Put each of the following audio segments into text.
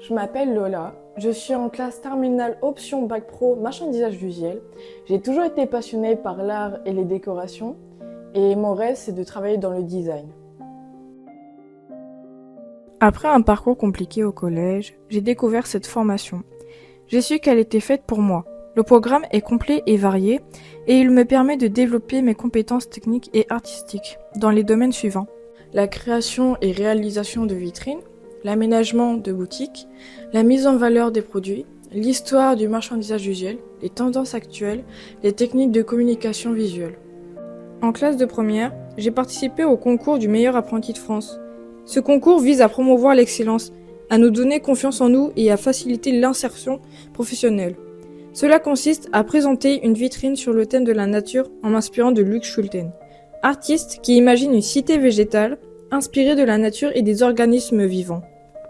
Je m'appelle Lola, je suis en classe terminale option Bac Pro marchandisage visuel. J'ai toujours été passionnée par l'art et les décorations et mon rêve c'est de travailler dans le design. Après un parcours compliqué au collège, j'ai découvert cette formation. J'ai su qu'elle était faite pour moi. Le programme est complet et varié et il me permet de développer mes compétences techniques et artistiques dans les domaines suivants. La création et réalisation de vitrines, l'aménagement de boutiques, la mise en valeur des produits, l'histoire du marchandisage visuel, les tendances actuelles, les techniques de communication visuelle. En classe de première, j'ai participé au concours du meilleur apprenti de France. Ce concours vise à promouvoir l'excellence, à nous donner confiance en nous et à faciliter l'insertion professionnelle. Cela consiste à présenter une vitrine sur le thème de la nature en m'inspirant de Luc Schulten, artiste qui imagine une cité végétale inspirée de la nature et des organismes vivants.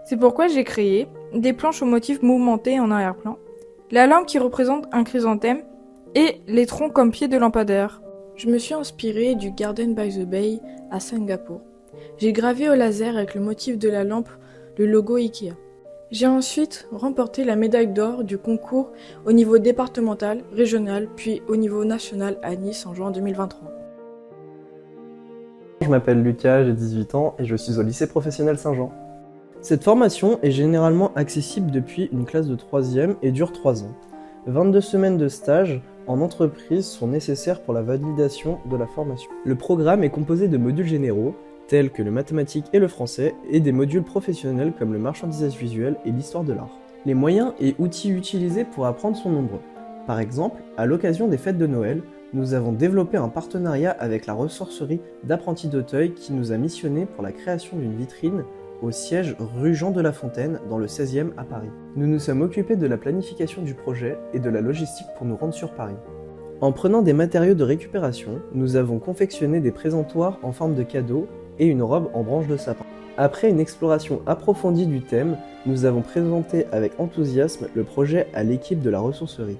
C'est pourquoi j'ai créé des planches aux motifs mouvementés en arrière-plan, la lampe qui représente un chrysanthème et les troncs comme pieds de lampadaire. Je me suis inspirée du Garden by the Bay à Singapour. J'ai gravé au laser avec le motif de la lampe le logo Ikea. J'ai ensuite remporté la médaille d'or du concours au niveau départemental, régional, puis au niveau national à Nice en juin 2023. Je m'appelle Lucas, j'ai 18 ans et je suis au lycée professionnel Saint-Jean. Cette formation est généralement accessible depuis une classe de 3e et dure 3 ans. 22 semaines de stage en entreprise sont nécessaires pour la validation de la formation. Le programme est composé de modules généraux, tels que le mathématique et le français, et des modules professionnels comme le marchandisage visuel et l'histoire de l'art. Les moyens et outils utilisés pour apprendre sont nombreux. Par exemple, à l'occasion des fêtes de Noël, nous avons développé un partenariat avec la ressourcerie d'Apprentis d'Auteuil qui nous a missionnés pour la création d'une vitrine au siège rue Jean de La Fontaine dans le 16e à Paris. Nous nous sommes occupés de la planification du projet et de la logistique pour nous rendre sur Paris. En prenant des matériaux de récupération, nous avons confectionné des présentoirs en forme de cadeaux et une robe en branche de sapin. Après une exploration approfondie du thème, nous avons présenté avec enthousiasme le projet à l'équipe de la ressourcerie.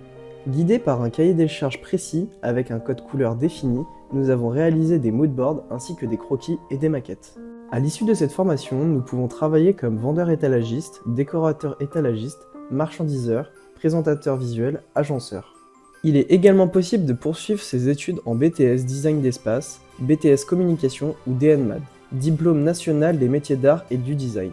Guidés par un cahier des charges précis avec un code couleur défini, nous avons réalisé des moodboards ainsi que des croquis et des maquettes. À l'issue de cette formation, nous pouvons travailler comme vendeur étalagiste, décorateur étalagiste, marchandiseur, présentateur visuel, agenceur. Il est également possible de poursuivre ses études en BTS Design d'espace, BTS Communication ou DNMAD, diplôme national des métiers d'art et du design.